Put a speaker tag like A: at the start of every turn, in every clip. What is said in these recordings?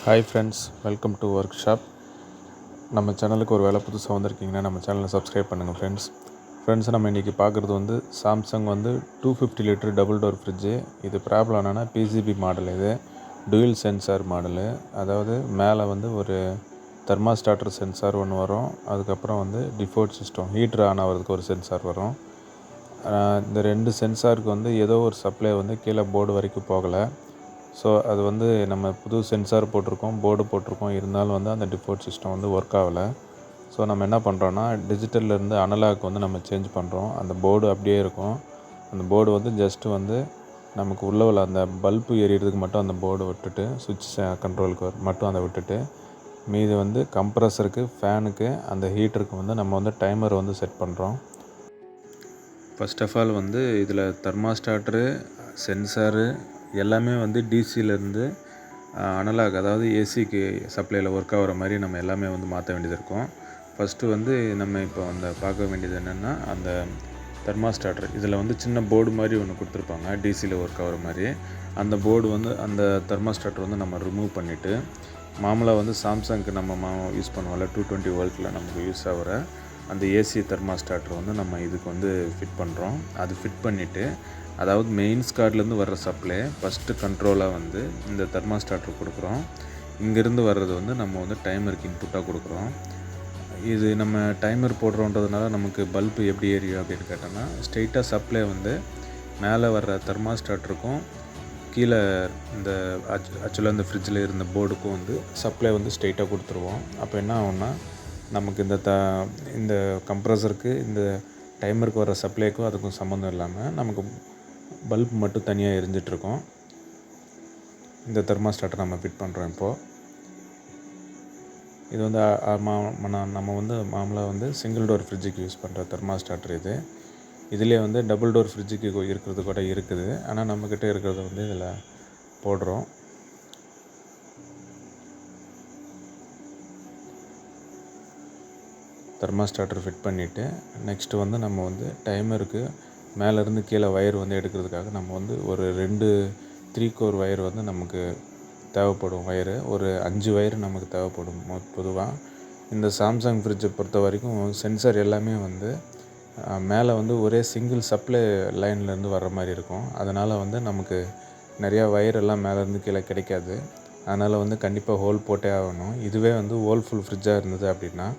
A: Hi friends, welcome to work shop. நம்ம சேனலுக்கு ஒரு வேலை புதுசாக வந்திருக்கீங்கன்னா நம்ம சேனலை சப்ஸ்கிரைப் பண்ணுங்கள் ஃப்ரெண்ட்ஸ். நம்ம இன்றைக்கி பார்க்குறது Samsung 250 litre double door fridge. இது ப்ராப்ளம் என்னென்னா பிசிபி மாடல். இது டூயல் சென்சார் மாடலு. அதாவது மேலே ஒரு தெர்மாஸ்டார்டர் சென்சார் ஒன்று வரும். அதுக்கப்புறம் டிஃபோல்ட் சிஸ்டம் ஹீட்ரு ஆன் ஆகிறதுக்கு ஒரு சென்சார் வரும். இந்த ரெண்டு சென்சாருக்கு ஏதோ ஒரு சப்ளை கீழே போர்டு வரைக்கும் போகலை. ஸோ அது நம்ம புது சென்சார் போட்டிருக்கோம், போர்டு போட்டிருக்கோம். இருந்தாலும் அந்த டிஃபோல்ட் சிஸ்டம் ஒர்க் ஆகலை. ஸோ நம்ம என்ன பண்ணுறோன்னா டிஜிட்டல்லேருந்து அனலாக் நம்ம சேஞ்ச் பண்ணுறோம். அந்த போர்டு அப்படியே இருக்கும். அந்த போர்டு ஜஸ்ட்டு நமக்கு உள்ள அந்த பல்பு எரியறதுக்கு மட்டும் அந்த போர்டு விட்டுட்டு, சுவிட்ச் கண்ட்ரோலுக்கு மட்டும் அதை விட்டுட்டு, மீது கம்ப்ரஸருக்கு, ஃபேனுக்கு, அந்த ஹீட்டருக்கு நம்ம டைமர் செட் பண்ணுறோம். ஃபர்ஸ்ட் ஆஃப் ஆல் இதில் தெர்மாஸ்டார்டரு, சென்சாரு எல்லாமே டிசியிலேருந்து அனலாக், அதாவது ஏசிக்கு சப்ளையில் ஒர்க் ஆகிற மாதிரி நம்ம எல்லாமே மாற்ற வேண்டியது இருக்கும். ஃபஸ்ட்டு நம்ம இப்போ பார்க்க வேண்டியது என்னென்னா, அந்த தெர்மாஸ்டார்டர் இதில் சின்ன போர்டு மாதிரி ஒன்று கொடுத்துருப்பாங்க, டிசியில் ஒர்க் ஆகிற மாதிரி. அந்த போர்டு அந்த தெர்மாஸ்டார்டர் நம்ம ரிமூவ் பண்ணிவிட்டு, மாமூலாக சாம்சங்க்கு நம்ம யூஸ் பண்ணுவோம்ல 220 வோல்ட்டில் நமக்கு யூஸ் ஆகிற அந்த ஏசி தெர்மாஸ்டார்டர் நம்ம இதுக்கு ஃபிட் பண்ணுறோம். அது ஃபிட் பண்ணிவிட்டு, அதாவது மெயின்ஸ் கார்ட்லேருந்து வர்ற சப்ளை ஃபஸ்ட்டு கண்ட்ரோலாக இந்த தெர்மாஸ்டார்டர் கொடுக்குறோம். இங்கேருந்து வர்றது நம்ம டைமருக்கு இன்புட்டாக கொடுக்குறோம். இது நம்ம டைமர் போடுறோன்றதுனால நமக்கு பல்பு எப்படி எரியும் அப்படின்னு கேட்டோம்னா, ஸ்ட்ரெயிட்டாக சப்ளை மேலே வர்ற தெர்மாஸ்டார்டருக்கும் கீழே இந்த ஆக்சுவலாக இந்த ஃப்ரிட்ஜில் இருந்த போர்டுக்கும் சப்ளை ஸ்ட்ரெயிட்டாக கொடுத்துருவோம். அப்போ என்ன ஆகும்னா, நமக்கு இந்த கம்ப்ரஸருக்கு, இந்த டைமருக்கு வர சப்ளைக்கும் அதுக்கும் சம்மந்தம் இல்லாமல் நமக்கு பல்ப் மட்டும் தனியாக எரிஞ்சிட்ருக்கோம். இந்த தெர்மாஸ்டார்டர் நம்ம ஃபிட் பண்ணுறோம். இப்போது இது நம்ம மாமூலாக சிங்கிள் டோர் ஃப்ரிட்ஜுக்கு யூஸ் பண்ணுற தெர்மாஸ்டார்டர் இது. இதிலே டபுள் டோர் ஃப்ரிட்ஜுக்கு இருக்கிறது கூட இருக்குது. ஆனால் நம்மக்கிட்ட இருக்கிறத இதில் போடுறோம். தெர்மாஸ்டார்டர் ஃபிட் பண்ணிவிட்டு, நெக்ஸ்ட்டு நம்ம டைமருக்கு மேலேருந்து கீழே வயர் எடுக்கிறதுக்காக நம்ம ஒரு 2 3 கோர் வயர் நமக்கு தேவைப்படும். ஒரு 5 வயர் நமக்கு தேவைப்படும் பொதுவாக. இந்த சாம்சங் ஃப்ரிட்ஜை பொறுத்த வரைக்கும் சென்சார் எல்லாமே மேலே ஒரே சிங்கிள் சப்ளை லைன்லேருந்து வர்ற மாதிரி இருக்கும். அதனால் நமக்கு நிறையா வயரெல்லாம் மேலேருந்து கீழே கிடைக்காது. அதனால் கண்டிப்பாக ஹோல் போட்டே ஆகணும். இதுவே ஹோல்ஃபுல் ஃப்ரிட்ஜாக இருந்தது அப்படின்னா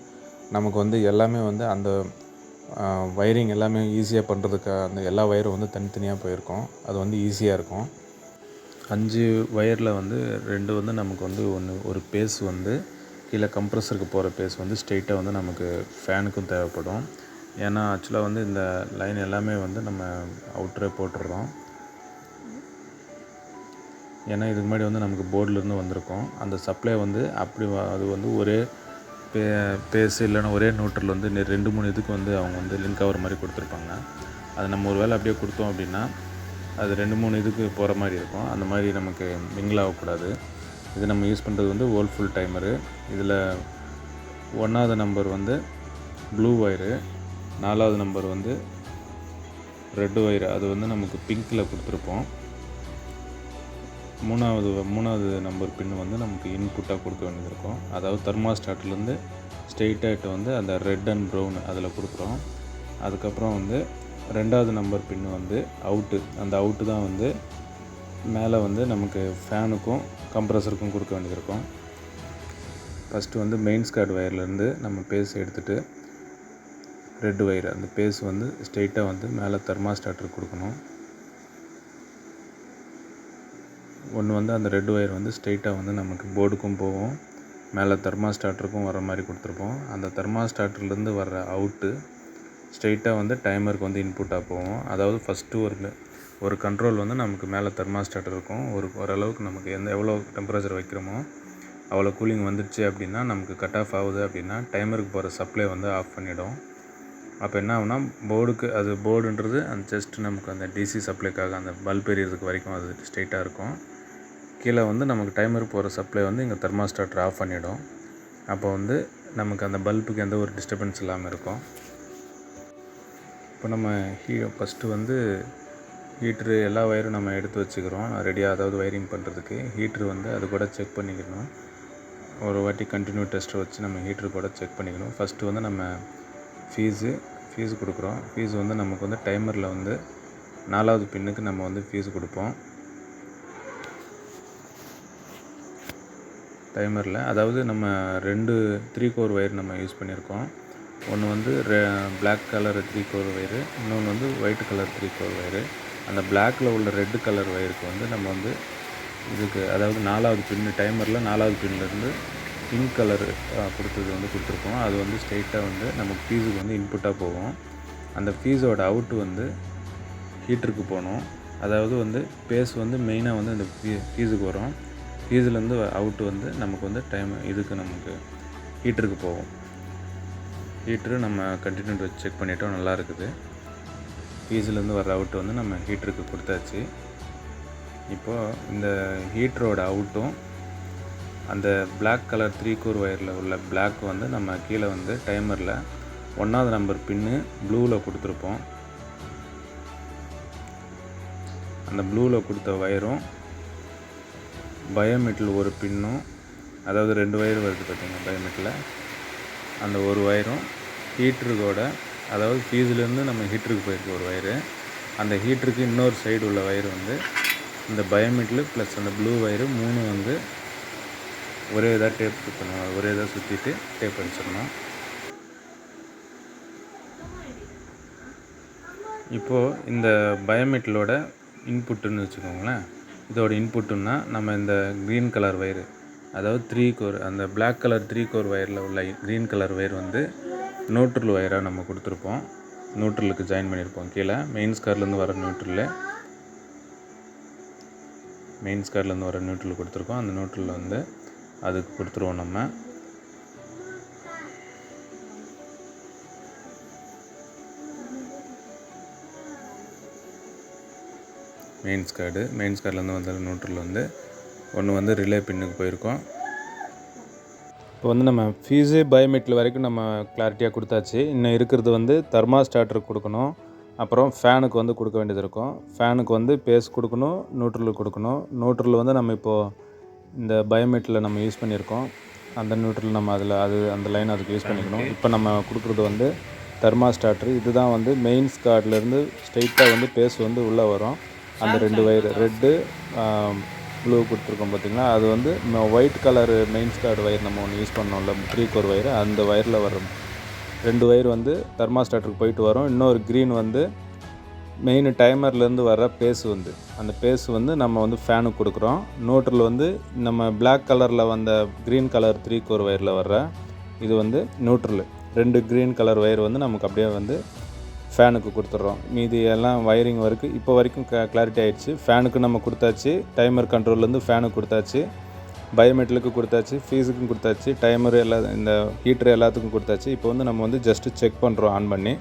A: நமக்கு எல்லாமே அந்த வயரிங் எல்லாமே ஈஸியாக பண்ணுறதுக்கு அந்த எல்லா வயரும் தனித்தனியாக போயிருக்கும். அது ஈஸியாக இருக்கும். 5 வயரில் 2 நமக்கு ஒன்று ஒரு பேஸ் கீழே கம்ப்ரஸருக்கு போகிற பேஸ் ஸ்ட்ரெயிட்டாக நமக்கு ஃபேனுக்கும் தேவைப்படும். ஏன்னா ஆக்சுவலாக இந்த லைன் எல்லாமே நம்ம அவுட்டரே போட்டுடுறோம். ஏன்னா இதுக்கு முன்னாடி நமக்கு போர்டிலேருந்து வந்திருக்கும். அந்த சப்ளை அப்படி அது ஒரே பேஸ் இல்லைன்னா ஒரே நியூட்ரல் 2-3 இதுக்கு அவங்க லிங்க் ஆகிற மாதிரி கொடுத்துருப்பாங்க. அது நம்ம ஒரு வேளை அப்படியே கொடுத்தோம் அப்படின்னா அது 2-3 இதுக்கு போகிற மாதிரி இருக்கும். அந்த மாதிரி நமக்கு மிங்கிள் ஆகக்கூடாது. இது நம்ம யூஸ் பண்ணுறது ஹோல்ஃபுல் டைமரு. இதில் 1வது நம்பர் ப்ளூ வயரு, 4வது நம்பர் ரெட் வயரு. அது நமக்கு பிங்க்கில் கொடுத்துருப்போம். 3வது நம்பர் பின்னு நமக்கு இன்புட்டாக கொடுக்க வேண்டியது இருக்கும். அதாவது தெர்மாஸ்டார்டர்லேருந்து ஸ்ட்ரெயிட்டாகிட்டு அந்த ரெட் அண்ட் ப்ரௌன் அதில் கொடுக்குறோம். அதுக்கப்புறம் 2வது நம்பர் பின்னு அவுட்டு. அந்த அவுட்டு தான் மேலே நமக்கு ஃபேனுக்கும் கம்ப்ரஸருக்கும் கொடுக்க வேண்டியது இருக்கும். ஃபஸ்ட்டு மெயின்ஸ் கார்டு வயர்லேருந்து நம்ம பேஸ் எடுத்துகிட்டு ரெட் வயர் அந்த பேஸ் ஸ்ட்ரெயிட்டாக மேலே தெர்மாஸ்டார்டருக்கு கொடுக்கணும். ஒன்று அந்த ரெட் வயர் ஸ்ட்ரெயிட்டாக நமக்கு போர்டுக்கும் போகும், மேலே தெர்மாஸ்டார்டருக்கும் வர மாதிரி கொடுத்துருப்போம். அந்த தெர்மாஸ்டார்டர்லேருந்து வர்ற அவுட்டு ஸ்ட்ரெயிட்டாக டைமருக்கு இன்புட்டாக போகும். அதாவது ஃபஸ்ட்டு ஒரு கண்ட்ரோல் நமக்கு மேலே தெர்மாஸ்டார்டர் இருக்கும். ஓரளவுக்கு நமக்கு எவ்வளோ டெம்பரேச்சர் வைக்கிறோமோ அவ்வளோ கூலிங் வந்துடுச்சு அப்படின்னா, நமக்கு கட் ஆஃப் ஆகுது அப்படின்னா டைமருக்கு போகிற சப்ளை ஆஃப் பண்ணிவிடும். அப்போ என்ன ஆகுனா, அது போர்டுன்றது அந்த ஜஸ்ட் நமக்கு அந்த டிசி சப்ளைக்காக அந்த பல்ப் எரியறதுக்கு வரைக்கும் அது ஸ்ட்ரெயிட்டாக இருக்கும். கீழே நமக்கு டைமருக்கு போகிற சப்ளை இங்கே தெர்மாஸ்டார்டர் ஆஃப் பண்ணிவிடும். அப்போ நமக்கு அந்த பல்புக்கு எந்த ஒரு டிஸ்டர்பன்ஸ் இல்லாமல் இருக்கும். இப்போ நம்ம ஃபஸ்ட்டு ஹீட்ரு எல்லா வயரும் நம்ம எடுத்து வச்சுக்கிறோம் ரெடியாக, அதாவது வயரிங் பண்ணுறதுக்கு. ஹீட்ரு அது கூட செக் பண்ணிக்கணும். ஒரு வாட்டி கண்டினியூ டெஸ்ட்டை வச்சு நம்ம ஹீட்ரு கூட செக் பண்ணிக்கணும். ஃபஸ்ட்டு வந்து நம்ம ஃபீஸு கொடுக்குறோம். ஃபீஸ் வந்து நமக்கு வந்து டைமரில் வந்து 4வது பின்னுக்கு நம்ம வந்து ஃபீஸ் கொடுப்போம். டைமரில் அதாவது நம்ம 2 3 கோர் ஒயர் நம்ம யூஸ் பண்ணியிருக்கோம். ஒன்று வந்து பிளாக் கலர் 3 கோர் ஒயரு, இன்னொன்று வந்து ஒயிட் கலர் 3 கோர் ஒயரு. அந்த பிளாக்கில் உள்ள ரெட் கலர் ஒயருக்கு வந்து நம்ம வந்து இதுக்கு அதாவது 4வது பின்னு டைமரில் 4வது பின்லேருந்து பிங்க் கலர் கொடுத்தது வந்து கொடுத்துருக்கோம். அது வந்து ஸ்ட்ரெயிட்டாக வந்து நமக்கு ஃபீஸுக்கு வந்து இன்புட்டாக போகும். அந்த ஃபீஸோட அவுட்டு வந்து ஹீட்டருக்கு போகணும். அதாவது வந்து பேஸ் வந்து மெயினாக வந்து அந்த ஃபீஸுக்கு வரும். ஃபீஸுலேருந்து அவுட்டு வந்து நமக்கு வந்து இதுக்கு நமக்கு ஹீட்டருக்கு போகும். ஹீட்ரு நம்ம கண்டினியூ வச்சு செக் பண்ணிட்டோம், நல்லா இருக்குது. ஃபீஸுலேருந்து வர அவுட்டு வந்து நம்ம ஹீட்டருக்கு கொடுத்தாச்சு. இப்போது இந்த ஹீட்டரோட அவுட்டும் அந்த பிளாக் கலர் 3 கோர் ஒயரில் உள்ள பிளாக் வந்து நம்ம கீழே வந்து டைமரில் 1வது நம்பர் பின்னு ப்ளூவில் கொடுத்துருப்போம். அந்த ப்ளூவில் கொடுத்த ஒயரும் பயோமெட்டில் ஒரு பின்னும், அதாவது 2 ஒயர் வருது பார்த்திங்கன்னா பயோமெட்டில், அந்த ஒரு ஒயரும் ஹீட்டருக்கோட அதாவது ஃபீஸுலேருந்து நம்ம ஹீட்டருக்கு போயிருக்கு ஒரு ஒயரு, அந்த ஹீட்டருக்கு இன்னொரு சைடு உள்ள ஒயர் வந்து இந்த பயோமெட்டில் ப்ளஸ் அந்த ப்ளூ ஒயரு 3 வந்து ஒரே இதாக டேப் சுற்றணும். ஒரே இதாக சுற்றிட்டு டேப் அடிச்சிடணும். இப்போது இந்த பயோமெட்டிலோட இன்புட்டுன்னு வச்சுக்கோங்களேன். இதோட இன்புட்டுன்னா நம்ம இந்த க்ரீன் கலர் ஒயரு, அதாவது 3 கோர் அந்த பிளாக் கலர் 3 கோர் ஒயரில் உள்ள க்ரீன் கலர் ஒயர் வந்து நியூட்ரல் ஒயராக நம்ம கொடுத்துருப்போம். நியூட்ரலுக்கு ஜாயின் பண்ணியிருப்போம். கீழே மெயின்ஸ் கார்லேருந்து வர நியூட்ரல் கொடுத்துருக்கோம். அந்த நியூட்ரலில் வந்து அதுக்கு கொடுத்துருவோம் நம்ம. மெயின்ஸ் கார்ட்லேருந்து வந்த நியூட்ரல் வந்து ஒன்று வந்து ரிலே பின்னுக்கு போயிருக்கோம். இப்போ வந்து நம்ம ஃபீஸு பயோமெட்டில் வரைக்கும் நம்ம கிளாரிட்டியாக கொடுத்தாச்சு. இன்னும் இருக்கிறது வந்து தெர்மாஸ்டாட்டருக்கு கொடுக்கணும், அப்புறம் ஃபேனுக்கு வந்து கொடுக்க வேண்டியது இருக்கும். ஃபேனுக்கு வந்து பேஸ் கொடுக்கணும், நியூட்ரலுக்கு கொடுக்கணும். நியூட்ரல் வந்து நம்ம இப்போது இந்த பயோமெட்டில் நம்ம யூஸ் பண்ணியிருக்கோம். அந்த நியூட்ரல் நம்ம அந்த லைன் அதுக்கு யூஸ் பண்ணிக்கணும். இப்போ நம்ம கொடுக்குறது வந்து தெர்மாஸ்டாட்ரு. இதுதான் வந்து மெயின்ஸ் கார்ட்லேருந்து ஸ்ட்ரெயிட்டாக வந்து பேஸ் வந்து உள்ளே வரும். அந்த 2 ஒயர் ரெட்டு ப்ளூ கொடுத்துருக்கோம் பார்த்திங்களா, அது வந்து white colour mains card wire நம்ம ஒன்று யூஸ் பண்ணோம்ல 3 கோர் ஒயர், அந்த ஒயரில் வரும் 2 ஒயர் வந்து தெர்மாஸ்டாட்டருக்கு போயிட்டு வரும். இன்னொரு க்ரீன் வந்து மெயின் டைமர்லேருந்து வர பேஸ் வந்து அந்த பேஸ் வந்து நம்ம வந்து ஃபேனுக்கு கொடுக்குறோம். நியூட்ரல் வந்து நம்ம பிளாக் கலரில் வந்த க்ரீன் கலர் 3 கோர் ஒயரில் வர்ற இது வந்து நியூட்ரல். 2 க்ரீன் கலர் ஒயர் வந்து நமக்கு அப்படியே வந்து ஃபேனுக்கு கொடுத்துட்றோம். மீதி எல்லாம் வயரிங் வரைக்கும் இப்போ வரைக்கும் கிளாரிட்டி ஆகிடுச்சு. ஃபேனுக்கு நம்ம கொடுத்தாச்சு, டைமர் கண்ட்ரோல்லேருந்து ஃபேனுக்கு கொடுத்தாச்சு, பயோமெட்டலுக்கு கொடுத்தாச்சு, ஃபீஸுக்கும் கொடுத்தாச்சு, டைமர் இந்த ஹீட்ரு எல்லாத்துக்கும் கொடுத்தாச்சு. இப்போ வந்து நம்ம வந்து ஜஸ்ட்டு செக் பண்ணுறோம் ஆன் பண்ணி.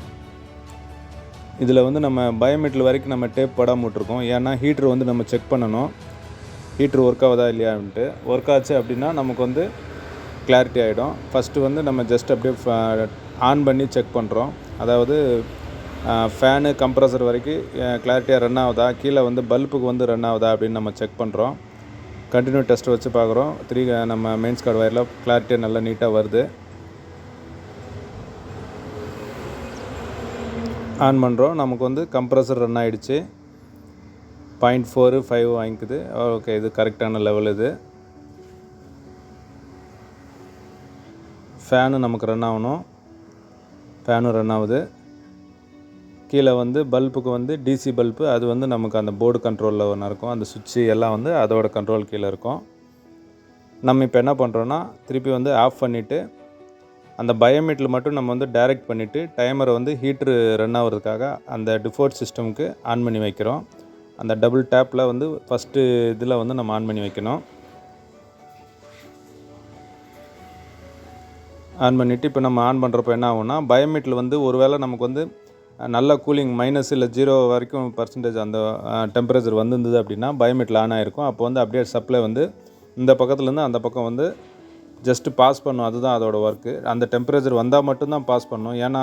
A: இதில் வந்து நம்ம பயோமெட்டில் வரைக்கும் நம்ம டேப் போடாமல் விட்ருக்கோம். ஏன்னா ஹீட்ரு வந்து நம்ம செக் பண்ணணும், ஹீட்ரு ஒர்க் ஆகுதா இல்லையான்ட்டு. ஒர்க் ஆச்சு அப்படின்னா நமக்கு வந்து கிளாரிட்டி ஆகிடும். ஃபஸ்ட்டு வந்து நம்ம ஜஸ்ட் அப்படியே ஆன் பண்ணி செக் பண்ணுறோம். அதாவது ஃபேனு கம்ப்ரஸர் வரைக்கும் கிளாரிட்டியாக ரன் ஆகுதா, கீழே வந்து பல்புக்கு வந்து ரன் ஆகுதா அப்படின்னு நம்ம செக் பண்ணுறோம். கண்டினியூ டெஸ்ட் வச்சு பார்க்குறோம். நம்ம மெயின்ஸ் கார்டு ஒயரில் கிளாரிட்டியாக நல்லா நீட்டாக வருது. ஆன் பண்ணுறோம். நமக்கு வந்து கம்ப்ரஸர் ரன் ஆகிடுச்சு. 0.45 வாங்கிக்குது. ஓகே, இது கரெக்டான லெவல். இது ஃபேனு நமக்கு ரன் ஆகணும். ஃபேனும் ரன் ஆகுது. கீழே வந்து பல்புக்கு வந்து டிசி பல்பு, அது வந்து நமக்கு அந்த போர்டு கண்ட்ரோலில் ஒன்று இருக்கும். அந்த சுவிட்சு எல்லாம் வந்து அதோட கண்ட்ரோல் கீழே இருக்கும். நம்ம இப்போ என்ன பண்ணுறோன்னா திருப்பி வந்து ஆஃப் பண்ணிவிட்டு அந்த பயோமெட்டில் மட்டும் நம்ம வந்து டைரக்ட் பண்ணிவிட்டு டைமரை வந்து ஹீட்ரு ரன் ஆகிறதுக்காக அந்த டிஃபால்ட் சிஸ்டமுக்கு ஆன் பண்ணி வைக்கிறோம். அந்த டபுள் டேப்பில் வந்து ஃபஸ்ட்டு இதில் வந்து நம்ம ஆன் பண்ணி வைக்கணும். ஆன் பண்ணிவிட்டு இப்போ நம்ம ஆன் பண்ணுறப்போ என்ன ஆகும்னா பயோமெட்டில் வந்து ஒரு வேளை நமக்கு வந்து நல்ல கூலிங் -, இல்லை 0 வரைக்கும் % அந்த டெம்பரேச்சர் வந்துருந்தது அப்படின்னா பயோமெட்டில் ஆன் ஆகிருக்கும். அப்போ வந்து அப்படியே சப்ளை வந்து இந்த பக்கத்துலேருந்து அந்த பக்கம் வந்து ஜஸ்ட்டு பாஸ் பண்ணும். அதுதான் அதோடய ஒர்க்கு. அந்த டெம்பரேச்சர் வந்தால் மட்டும்தான் பாஸ் பண்ணும். ஏன்னா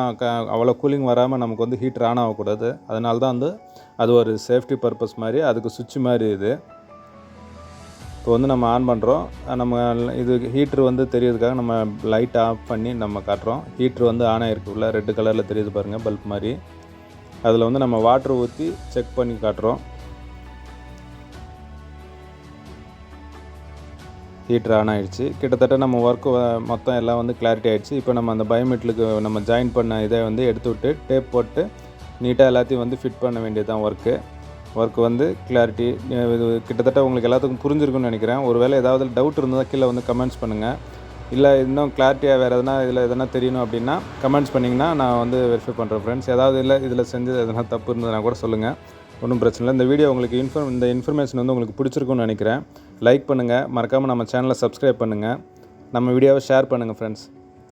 A: அவ்வளோ கூலிங் வராமல் நமக்கு வந்து ஹீட்டர் ஆன் ஆகக்கூடாது. அதனால தான் வந்து அது ஒரு சேஃப்டி பர்பஸ் மாதிரி அதுக்கு சுவிட்ச் மாதிரி இது. இப்போ வந்து நம்ம ஆன் பண்ணுறோம். நம்ம இது ஹீட்ரு வந்து தெரியறதுக்காக நம்ம லைட் ஆஃப் பண்ணி நம்ம காட்டுறோம். ஹீட்ரு வந்து ஆன் ஆகிருக்கு, உள்ள ரெட் கலரில் தெரியுது பாருங்கள், பல்ப் மாதிரி. அதில் வந்து நம்ம வாட்ரு ஊற்றி செக் பண்ணி காட்டுறோம். ஹீட்ரு ஆன் ஆகிடுச்சு. கிட்டத்தட்ட நம்ம ஒர்க்கு மொத்தம் எல்லாம் வந்து கிளாரிட்டி ஆகிடுச்சு. இப்போ நம்ம அந்த பயோமெட்ரிக்கு நம்ம ஜாயின் பண்ண இதை வந்து எடுத்து விட்டு டேப் போட்டு நீட்டாக எல்லாத்தையும் வந்து ஃபிட் பண்ண வேண்டியது தான் ஒர்க்கு வந்து கிளாரிட்டி. இது கிட்டத்தட்ட உங்களுக்கு எல்லாத்துக்கும் புரிஞ்சிருக்குன்னு நினைக்கிறேன். ஒருவேளை ஏதாவது டவுட் இருந்தால் கீழே வந்து கமெண்ட்ஸ் பண்ணுங்கள். இல்லை இன்னும் கிளாரிட்டியாக வேறு இதில் எதனா தெரியணும் அப்படின்னா கமெண்ட்ஸ் பண்ணிங்கன்னா நான் வந்து வெரிஃபை பண்ணுறேன் ஃப்ரெண்ட்ஸ். ஏதாவது இல்லை இதில் செஞ்சது எதனா தப்பு இருந்ததுன்னா கூட சொல்லுங்கள், ஒன்றும் பிரச்சனை இல்லை. இந்த வீடியோ உங்களுக்கு இந்த இன்ஃபர்மேஷன் வந்து உங்களுக்கு பிடிச்சிருக்குன்னு நினைக்கிறேன். லைக் பண்ணுங்கள், மறக்காமல் நம்ம சேனலை சப்ஸ்கிரைப் பண்ணுங்கள், நம்ம வீடியோவை ஷேர் பண்ணுங்கள் ஃப்ரெண்ட்ஸ்.